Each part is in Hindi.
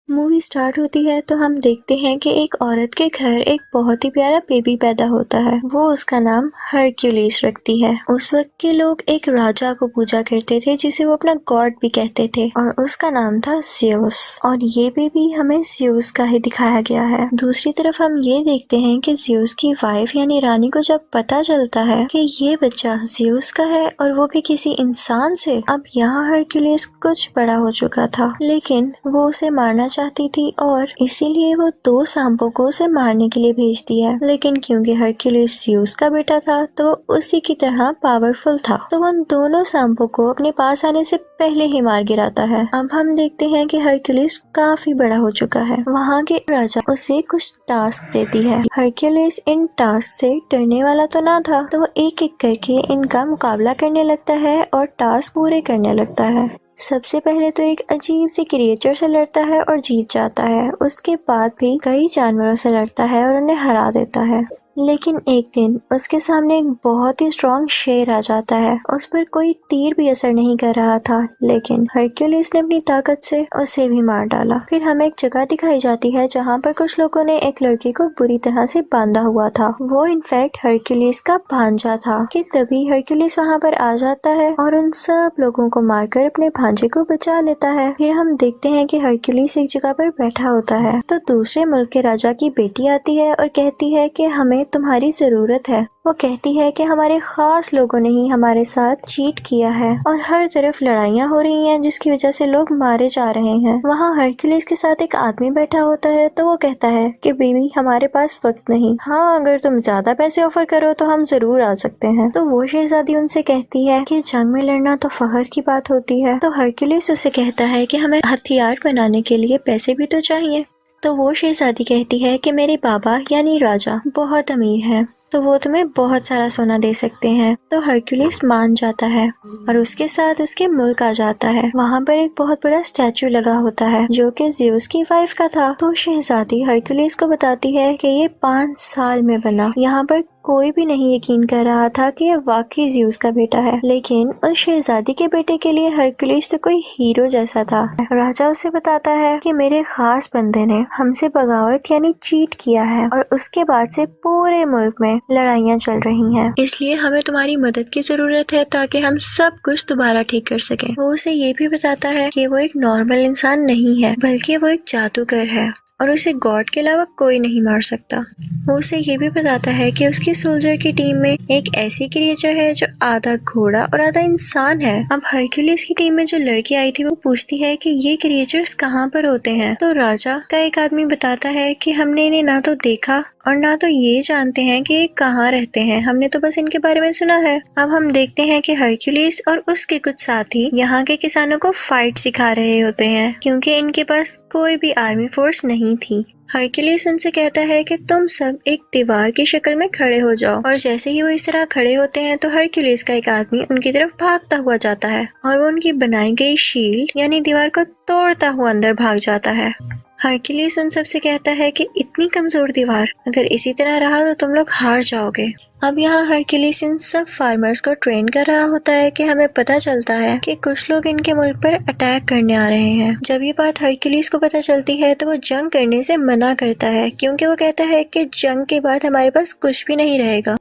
मूवी स्टार्ट होती है तो हम देखते हैं कि एक औरत के घर एक बहुत ही प्यारा बेबी पैदा होता है। वो उसका नाम हरक्यूलिस रखती है। उस वक्त के लोग एक राजा को पूजा करते थे जिसे वो अपना गॉड भी कहते थे और उसका नाम था ज़्यूस। और ये बेबी हमें ज़्यूस का ही दिखाया गया है। दूसरी तरफ हम ये देखते हैं कि ज़्यूस की वाइफ यानी रानी को जब पता चलता है कि ये बच्चा ज़्यूस का है और वो भी किसी इंसान से, अब यहाँ हरक्यूलिस कुछ बड़ा हो चुका था, लेकिन वो उसे मारना चाहती थी और इसीलिए वो 2 सांपों को उसे मारने के लिए भेजती है। लेकिन क्योंकि हरक्यूलिस ज़्यूस का बेटा था तो उसी की तरह पावरफुल था, तो वो उन दोनों सांपों को अपने पास आने से पहले ही मार गिराता है। अब हम देखते हैं कि हरक्यूलिस काफी बड़ा हो चुका है। वहाँ के राजा उसे कुछ टास्क देती है। हरक्यूलिस इन टास्क से डरने वाला तो ना था, तो वो एक एक करके इनका मुकाबला करने लगता है और टास्क पूरे करने लगता है। सबसे पहले तो एक अजीब सी क्रिएचर से लड़ता है और जीत जाता है। उसके बाद भी कई जानवरों से लड़ता है और उन्हें हरा देता है। लेकिन एक दिन उसके सामने एक बहुत ही स्ट्रॉन्ग शेर आ जाता है। उस पर कोई तीर भी असर नहीं कर रहा था, लेकिन हरक्यूलिस ने अपनी ताकत से उसे भी मार डाला। फिर हमें एक जगह दिखाई जाती है जहाँ पर कुछ लोगों ने एक लड़के को बुरी तरह से बांधा हुआ था। वो इनफैक्ट हरक्यूलिस का भांजा था। कि तभी हरक्यूलिस वहाँ पर आ जाता है और उन सब लोगों को मारकर अपने भांजे को बचा लेता है। फिर हम देखते हैं कि हरक्यूलिस एक जगह पर बैठा होता है तो दूसरे मुल्क के राजा की बेटी आती है और कहती है कि हमें तुम्हारी जरूरत है। वो कहती है कि हमारे खास लोगों ने ही हमारे साथ चीट किया है और हर तरफ लड़ाइयाँ हो रही हैं जिसकी वजह से लोग मारे जा रहे हैं। वहाँ हरक्यूलिस के साथ एक आदमी बैठा होता है तो वो कहता है कि बीवी हमारे पास वक्त नहीं, हाँ अगर तुम ज्यादा पैसे ऑफर करो तो हम जरूर आ सकते हैं। तो वो शहजादी उनसे कहती है कि जंग में लड़ना तो फख्र की बात होती है। तो हरक्यूलिस उसे कहता है कि हमें हथियार बनाने के लिए पैसे भी तो चाहिए। तो वो शहजादी कहती है कि मेरे बाबा यानी राजा बहुत अमीर हैं, तो वो तुम्हें बहुत सारा सोना दे सकते हैं। तो हरक्यूलिस मान जाता है और उसके साथ उसके मुल्क आ जाता है। वहाँ पर एक बहुत बड़ा स्टैचू लगा होता है जो कि ज़्यूस की वाइफ का था। तो शहजादी हरक्यूलिस को बताती है कि ये 5 साल में बना। यहाँ पर कोई भी नहीं यकीन कर रहा था कि ये वाकई ज़्यूस का बेटा है, लेकिन उस शहजादी के बेटे के लिए हरक्यूलिस तो कोई हीरो जैसा था। राजा उसे बताता है कि मेरे खास बंदे ने हमसे बगावत यानी चीट किया है और उसके बाद से पूरे मुल्क में लड़ाइयाँ चल रही हैं, इसलिए हमें तुम्हारी मदद की जरूरत है ताकि हम सब कुछ दोबारा ठीक कर सकें। वो उसे ये भी बताता है कि वो एक नॉर्मल इंसान नहीं है बल्कि वो एक जादूगर है और उसे गॉड के अलावा कोई नहीं मार सकता। वो उसे ये भी बताता है कि उसकी सोल्जर की टीम में एक ऐसी क्रिएचर है जो आधा घोड़ा और आधा इंसान है। अब हरक्यूलिस की टीम में जो लड़की आई थी वो पूछती है कि ये क्रिएचर्स कहाँ पर होते हैं। तो राजा का एक आदमी बताता है कि हमने इन्हें ना तो देखा और ना तो ये जानते हैं कि ये कहाँ रहते हैं, हमने तो बस इनके बारे में सुना है। अब हम देखते हैं कि हरक्यूलिस और उसके कुछ साथी यहाँ के किसानों को फाइट सिखा रहे होते हैं क्योंकि इनके पास कोई भी आर्मी फोर्स नहीं थी। हरक्यूलिस उनसे कहता है कि तुम सब एक दीवार की शक्ल में खड़े हो जाओ और जैसे ही वो इस तरह खड़े होते हैं तो हरक्यूलिस का एक आदमी उनकी तरफ भागता हुआ जाता है और वो उनकी बनाई गई शील्ड यानी दीवार को तोड़ता हुआ अंदर भाग जाता है। हरक्यूलिस उन सबसे कहता है कि इतनी कमजोर दीवार, अगर इसी तरह रहा तो तुम लोग हार जाओगे। अब यहाँ हरक्यूलिस इन सब फार्मर्स को ट्रेन कर रहा होता है कि हमें पता चलता है कि कुछ लोग इनके मुल्क पर अटैक करने आ रहे हैं। जब ये बात हरक्यूलिस को पता चलती है तो वो जंग करने से मना करता है क्योंकि वो कहता है कि जंग के बाद हमारे पास कुछ भी नहीं रहेगा।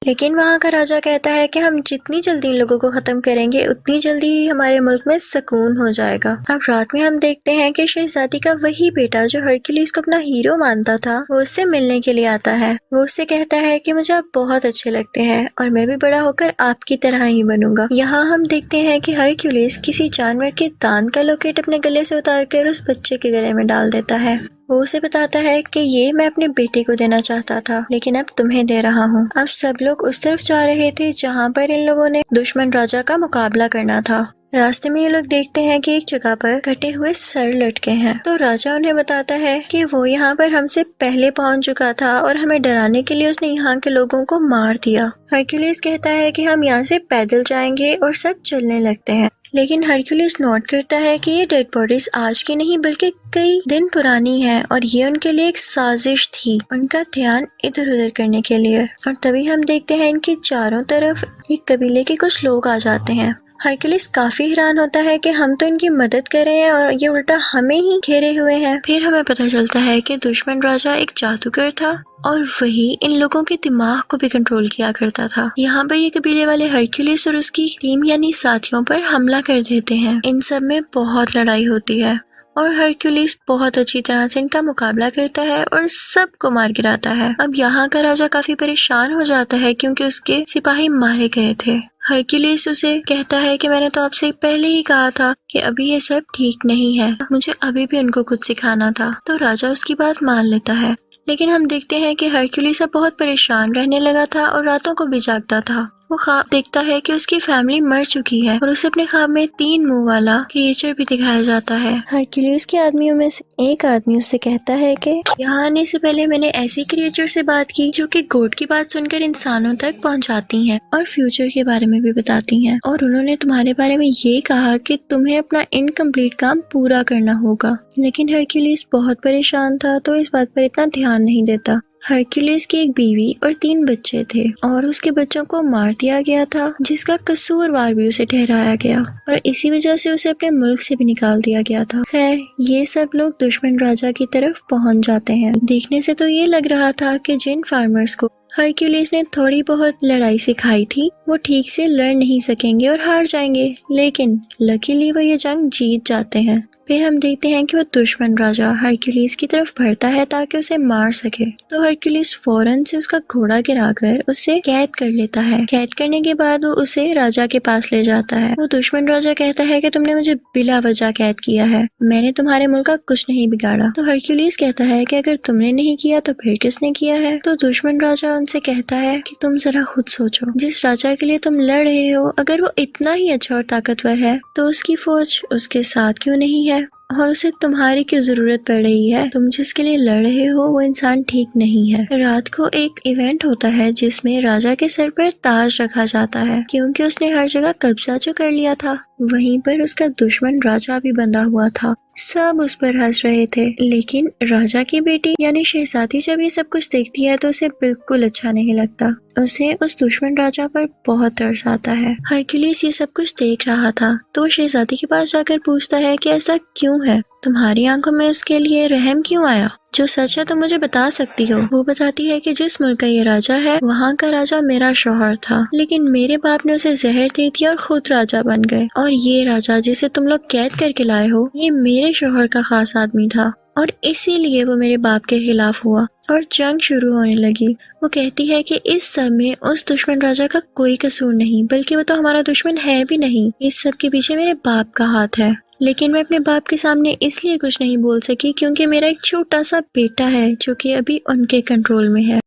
लेकिन वहाँ का राजा कहता है कि हम जितनी जल्दी इन लोगों को खत्म करेंगे उतनी जल्दी ही हमारे मुल्क में सुकून हो जाएगा। अब रात में हम देखते हैं कि शहजादी का वही बेटा जो हरक्यूलिस को अपना हीरो मानता था वो उससे मिलने के लिए आता है। वो उससे कहता है कि मुझे आप बहुत अच्छे लगते हैं और मैं भी बड़ा होकर आपकी तरह ही बनूंगा। यहाँ हम देखते हैं कि हरक्यूलिस किसी जानवर के दांत का लॉकेट अपने गले से उतार कर उस बच्चे के गले में डाल देता है। वो उसे बताता है कि ये मैं अपने बेटे को देना चाहता था लेकिन अब तुम्हें दे रहा हूँ। अब सब लोग उस तरफ जा रहे थे जहाँ पर इन लोगों ने दुश्मन राजा का मुकाबला करना था। रास्ते में ये लोग देखते हैं कि एक जगह पर कटे हुए सर लटके हैं। तो राजा उन्हें बताता है कि वो यहाँ पर हमसे पहले पहुँच चुका था और हमें डराने के लिए उसने यहाँ के लोगों को मार दिया। हरक्यूलिस कहता है कि हम यहाँ से पैदल जाएंगे और सब चलने लगते हैं। लेकिन हरक्यूलिस नोट करता है कि ये डेड बॉडीज आज की नहीं बल्कि कई दिन पुरानी है और ये उनके लिए एक साजिश थी, उनका ध्यान इधर उधर करने के लिए। और तभी हम देखते हैं इनके चारों तरफ एक कबीले के कुछ लोग आ जाते हैं हरक्यूलिस काफी हैरान होता है कि हम तो इनकी मदद कर रहे हैं और ये उल्टा हमें ही घेरे हुए हैं। फिर हमें पता चलता है कि दुश्मन राजा एक जादूगर था और वही इन लोगों के दिमाग को भी कंट्रोल किया करता था। यहाँ पर ये कबीले वाले हरक्यूलिस और उसकी टीम यानी साथियों पर हमला कर देते हैं। इन सब में बहुत लड़ाई होती है और हरक्यूलिस बहुत अच्छी तरह से इनका मुकाबला करता है और सबको मार गिराता है। अब यहाँ का राजा काफी परेशान हो जाता है क्योंकि उसके सिपाही मारे गए थे। हरक्यूलिस उसे कहता है कि मैंने तो आपसे पहले ही कहा था कि अभी ये सब ठीक नहीं है, मुझे अभी भी उनको कुछ सिखाना था। तो राजा उसकी बात मान लेता है, लेकिन हम देखते हैं कि हरक्यूलिस अब बहुत परेशान रहने लगा था और रातों को भी जागता था। वो ख्वाब देखता है कि उसकी फैमिली मर चुकी है और उसे अपने ख्वाब में 3 मुंह वाला क्रिएचर भी दिखाया जाता है। हरक्यूलिस के आदमियों में से एक आदमी उससे कहता है कि यहाँ आने से पहले मैंने ऐसे क्रिएचर से बात की जो कि गॉड की बात सुनकर इंसानों तक पहुँचाती हैं और फ्यूचर के बारे में भी बताती हैं, और उन्होंने तुम्हारे बारे में ये कहा कि तुम्हें अपना इनकम्प्लीट काम पूरा करना होगा। लेकिन हरक्यूलिस बहुत परेशान था तो इस बात पर इतना ध्यान नहीं देता। हरक्यूलिस की एक बीवी और 3 बच्चे थे और उसके बच्चों को मार दिया गया था, जिसका कसूरवार भी उसे ठहराया गया और इसी वजह से उसे अपने मुल्क से भी निकाल दिया गया था। खैर, ये सब लोग दुश्मन राजा की तरफ पहुंच जाते हैं। देखने से तो ये लग रहा था कि जिन फार्मर्स को हरक्यूलिस ने थोड़ी बहुत लड़ाई सिखाई थी वो ठीक से लड़ नहीं सकेंगे और हार जाएंगे, लेकिन लकीली वो ये जंग जीत जाते हैं। फिर हम देखते हैं कि वो दुश्मन राजा हरक्यूलिस की तरफ बढ़ता है ताकि उसे मार सके। तो हरक्यूलिस फौरन से उसका घोड़ा गिराकर उसे कैद कर लेता है। कैद करने के बाद वो उसे राजा के पास ले जाता है। वो दुश्मन राजा कहता है कि तुमने मुझे बिला वजह कैद किया है, मैंने तुम्हारे मुल्क का कुछ नहीं बिगाड़ा। तो हरक्यूलिस कहता है कि अगर तुमने नहीं किया तो फिर किसने किया है। तो दुश्मन राजा उनसे कहता है कि तुम जरा खुद सोचो, जिस राजा के लिए तुम लड़ रहे हो अगर वो इतना ही अच्छा और ताकतवर है तो उसकी फौज उसके साथ क्यों नहीं है और उसे तुम्हारी क्यों जरूरत पड़ रही है। तुम जिसके लिए लड़ रहे हो वो इंसान ठीक नहीं है। रात को एक इवेंट होता है जिसमें राजा के सर पर ताज रखा जाता है क्योंकि उसने हर जगह कब्जा जो कर लिया था। वहीं पर उसका दुश्मन राजा भी बंधा हुआ था। सब उस पर हंस रहे थे, लेकिन राजा की बेटी यानी शहजादी जब ये सब कुछ देखती है तो उसे बिल्कुल अच्छा नहीं लगता। उसे उस दुश्मन राजा पर बहुत तरस आता है। हरक्यूलिस ये सब कुछ देख रहा था तो वो शहजादी के पास जाकर पूछता है कि ऐसा क्यों है, तुम्हारी आंखों में उसके लिए रहम क्यों आया? जो सच है तो मुझे बता सकती हो। वो बताती है कि जिस मुल्क का ये राजा है वहाँ का राजा मेरा शौहर था, लेकिन मेरे बाप ने उसे जहर दे दिया और खुद राजा बन गए, और ये राजा जिसे तुम लोग कैद करके लाए हो ये मेरे शौहर का खास आदमी था और इसीलिए वो मेरे बाप के खिलाफ हुआ और जंग शुरू होने लगी। वो कहती है कि इस सब में उस दुश्मन राजा का कोई कसूर नहीं, बल्कि वो तो हमारा दुश्मन है भी नहीं, इस सब के पीछे मेरे बाप का हाथ है। लेकिन मैं अपने बाप के सामने इसलिए कुछ नहीं बोल सकी क्योंकि मेरा एक छोटा सा बेटा है जो कि अभी उनके कंट्रोल में है।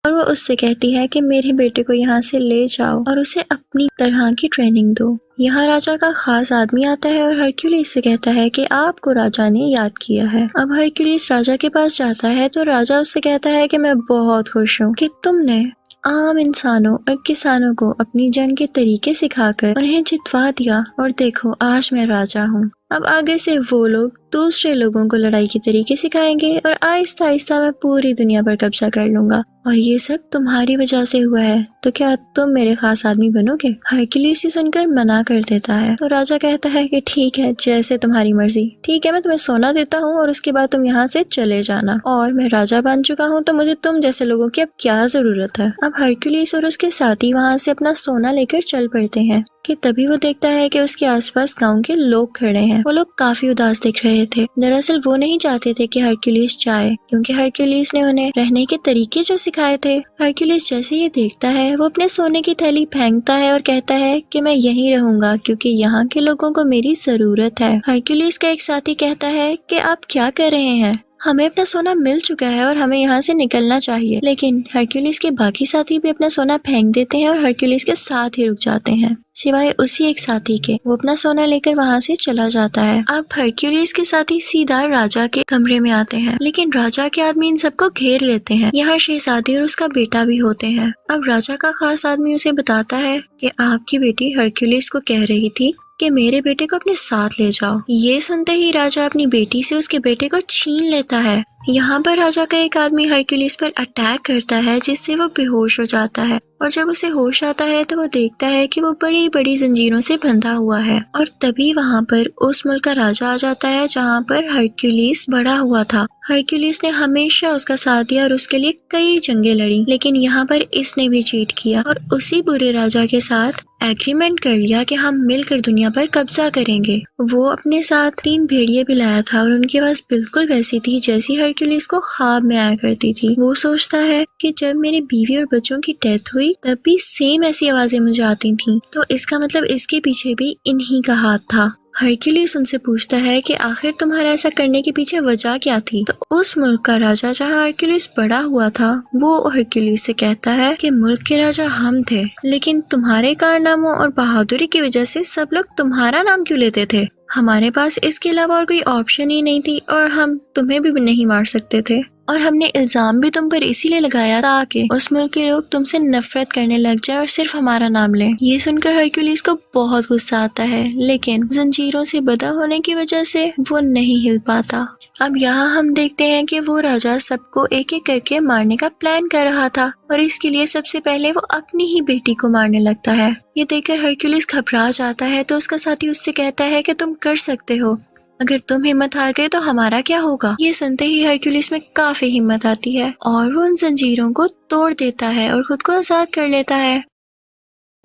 और वो उससे कहती है कि मेरे बेटे को यहाँ से ले जाओ और उसे अपनी तरह की ट्रेनिंग दो। यहाँ राजा का खास आदमी आता है और हरक्यूलिस से कहता है कि आपको राजा ने याद किया है। अब हरक्यूलिस राजा के पास जाता है तो राजा उससे कहता है कि मैं बहुत खुश हूँ कि तुमने आम इंसानों और किसानों को अपनी जंग के तरीके सिखाकर उन्हें जितवा दिया, और देखो आज मैं राजा हूँ। अब आगे से वो लोग दूसरे लोगों को लड़ाई के तरीके सिखाएंगे और आहिस्ता आहिस्ता मैं पूरी दुनिया पर कब्जा कर लूंगा, और ये सब तुम्हारी वजह से हुआ है, तो क्या तुम मेरे खास आदमी बनोगे? हरक्यूलिस सुनकर मना कर देता है तो राजा कहता है कि ठीक है, जैसे तुम्हारी मर्जी, ठीक है मैं तुम्हें सोना देता हूँ और उसके बाद तुम यहाँ से चले जाना, और मैं राजा बन चुका हूँ तो मुझे तुम जैसे लोगों की अब क्या जरूरत है। अब हरक्यूलिस और उसके साथी वहाँ से अपना सोना लेकर चल पड़ते हैं कि तभी वो देखता है कि उसके आसपास गांव के लोग खड़े हैं। वो लोग काफी उदास दिख रहे थे। दरअसल वो नहीं चाहते थे कि हरक्यूलिस जाए क्योंकि हरक्यूलिस ने उन्हें रहने के तरीके जो सिखाए थे। हरक्यूलिस जैसे ये देखता है वो अपने सोने की थैली फेंकता है और कहता है कि मैं यहीं रहूंगा क्योंकि यहाँ के लोगों को मेरी जरूरत है। हरक्यूलिस का एक साथी कहता है कि आप क्या कर रहे हैं, हमें अपना सोना मिल चुका है और हमें यहाँ से निकलना चाहिए। लेकिन हरक्यूलिस के बाकी साथी भी अपना सोना फेंक देते हैं और हरक्यूलिस के साथ ही रुक जाते हैं, सिवाय उसी एक साथी के। वो अपना सोना लेकर वहाँ से चला जाता है। अब हरक्यूलिस के साथी सीधा राजा के कमरे में आते हैं, लेकिन राजा के आदमी इन सबको घेर लेते हैं। यहाँ शहजादी और उसका बेटा भी होते हैं। अब राजा का खास आदमी उसे बताता है कि आपकी बेटी हरक्यूलिस को कह रही थी कि मेरे बेटे को अपने साथ ले जाओ। ये सुनते ही राजा अपनी बेटी से उसके बेटे को छीन लेता है यहाँ पर राजा का एक आदमी हरक्यूलिस पर अटैक करता है जिससे वो बेहोश हो जाता है और जब उसे होश आता है तो वो देखता है कि वो बड़ी बड़ी जंजीरों से बंधा हुआ है और तभी वहाँ पर उस मुल्क का राजा आ जाता है जहाँ पर हरक्यूलिस बड़ा हुआ था। हरक्यूलिस ने हमेशा उसका साथ दिया और उसके लिए कई जंगें लड़ी, लेकिन यहाँ पर इसने भी चीट किया और उसी बुरे राजा के साथ एग्रीमेंट कर लिया कि हम मिलकर दुनिया पर कब्जा करेंगे। वो अपने साथ 3 भेड़िए भी लाया था और उनकी आवाज बिल्कुल वैसी थी जैसी हरक्यूलिस को ख्वाब में आया करती थी। वो सोचता है कि जब मेरी बीवी और बच्चों की डेथ हुई तब भी सेम ऐसी आवाजें मुझे आती थीं, तो इसका मतलब इसके पीछे भी इन्हीं का हाथ था। हरक्यूलिस उनसे पूछता है कि आखिर तुम्हारा ऐसा करने के पीछे वजह क्या थी। तो उस मुल्क का राजा जहाँ हरक्यूलिस बड़ा हुआ था वो हरक्यूलिस से कहता है कि मुल्क के राजा हम थे, लेकिन तुम्हारे कारनामों और बहादुरी की वजह से सब लोग तुम्हारा नाम क्यों लेते थे। हमारे पास इसके अलावा और कोई ऑप्शन ही नहीं थी और हम तुम्हें भी नहीं मार सकते थे और हमने इल्जाम भी तुम पर इसीलिए लगाया ताकि उस मुल्क के लोग तुमसे नफरत करने लग जाए और सिर्फ हमारा नाम लें। ये सुनकर हरक्यूलिस को बहुत गुस्सा आता है, लेकिन जंजीरों से बंधा होने की वजह से वो नहीं हिल पाता। अब यहाँ हम देखते हैं कि वो राजा सबको एक एक करके मारने का प्लान कर रहा था और इसके लिए सबसे पहले वो अपनी ही बेटी को मारने लगता है। ये देखकर हरक्यूलिस घबरा जाता है तो उसका साथी उससे कहता है कि तुम कर सकते हो, अगर तुम हिम्मत हार गए तो हमारा क्या होगा। ये सुनते ही हरक्यूलिस में काफी हिम्मत आती है और वो उन जंजीरों को तोड़ देता है और खुद को आजाद कर लेता है।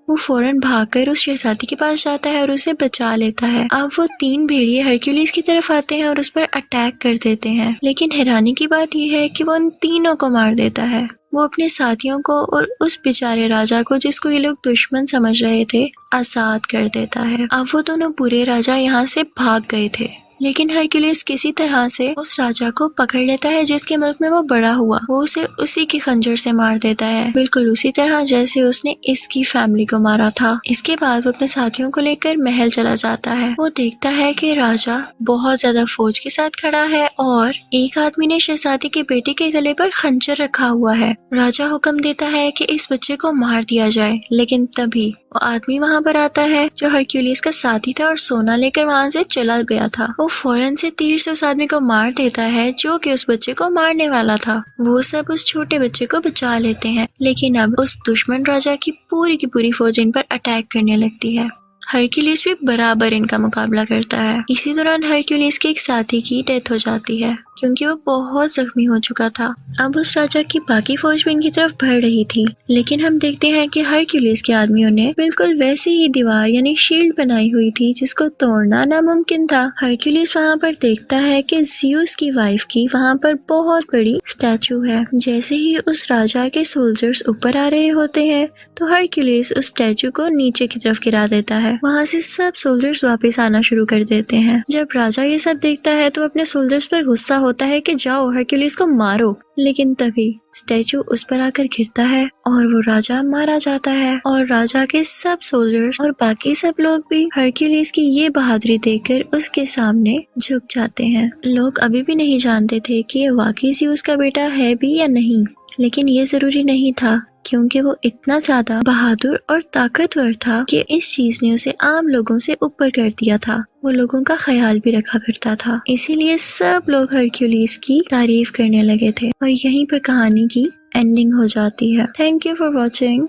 वो फौरन भागकर उस शहजादी के पास जाता है और उसे बचा लेता है। अब वो 3 भेड़िए हरक्यूलिस की तरफ आते हैं और उस पर अटैक कर देते हैं, लेकिन हैरानी की बात यह है कि वो उन तीनों को मार देता है। वो अपने साथियों को और उस बेचारे राजा को, जिसको ये लोग दुश्मन समझ रहे थे, आजाद कर देता है। अब वो दोनों बुरे राजा यहाँ से भाग गए थे, लेकिन हरक्यूलिस किसी तरह से उस राजा को पकड़ लेता है जिसके मुल्क में वो बड़ा हुआ। वो उसे उसी के खंजर से मार देता है, बिल्कुल उसी तरह जैसे उसने इसकी फैमिली को मारा था। इसके बाद वो अपने साथियों को लेकर महल चला जाता है। वो देखता है कि राजा बहुत ज्यादा फौज के साथ खड़ा है और एक आदमी ने शहजादी के बेटे के गले पर खंजर रखा हुआ है। राजा हुक्म देता है कि इस बच्चे को मार दिया जाए, लेकिन तभी वो आदमी वहाँ पर आता है जो हरक्यूलिस का साथी था और सोना लेकर वहाँ से चला गया था। वो फौरन से तीर से उस आदमी को मार देता है जो कि उस बच्चे को मारने वाला था। वो सब उस छोटे बच्चे को बचा लेते हैं, लेकिन अब उस दुश्मन राजा की पूरी फौज इन पर अटैक करने लगती है। हरक्यूलिस भी बराबर इनका मुकाबला करता है। इसी दौरान हरक्यूलिस के एक साथी की डेथ हो जाती है क्योंकि वो बहुत जख्मी हो चुका था। अब उस राजा की बाकी फौज भी इनकी तरफ बढ़ रही थी, लेकिन हम देखते हैं कि हरक्यूलिस के आदमियों ने बिल्कुल वैसी ही दीवार यानी शील्ड बनाई हुई थी जिसको तोड़ना नामुमकिन था। हरक्यूलिस वहाँ पर देखता है कि ज़्यूस की वाइफ की वहाँ पर बहुत बड़ी स्टैचू है। जैसे ही उस राजा के सोल्जर्स ऊपर आ रहे होते हैं तो हरक्यूलिस उस स्टैचू को नीचे की तरफ गिरा देता है। वहाँ से सब सोल्जर्स वापस आना शुरू कर देते हैं। जब राजा ये सब देखता है तो अपने सोल्जर्स पर गुस्सा होता है कि जाओ हरक्यूलिस को मारो, लेकिन तभी स्टैचू उस पर आकर गिरता है और वो राजा मारा जाता है और राजा के सब सोल्जर्स और बाकी सब लोग भी हरक्यूलिस की ये बहादुरी देखकर उसके सामने झुक जाते हैं। लोग अभी भी नहीं जानते थे कि ये वाकई ज़्यूस का बेटा है भी या नहीं, लेकिन ये जरूरी नहीं था क्योंकि वो इतना ज्यादा बहादुर और ताकतवर था कि इस चीज ने उसे आम लोगों से ऊपर कर दिया था। वो लोगों का ख्याल भी रखा करता था, इसीलिए सब लोग हरक्यूलिस की तारीफ करने लगे थे और यहीं पर कहानी की एंडिंग हो जाती है। Thank you for watching.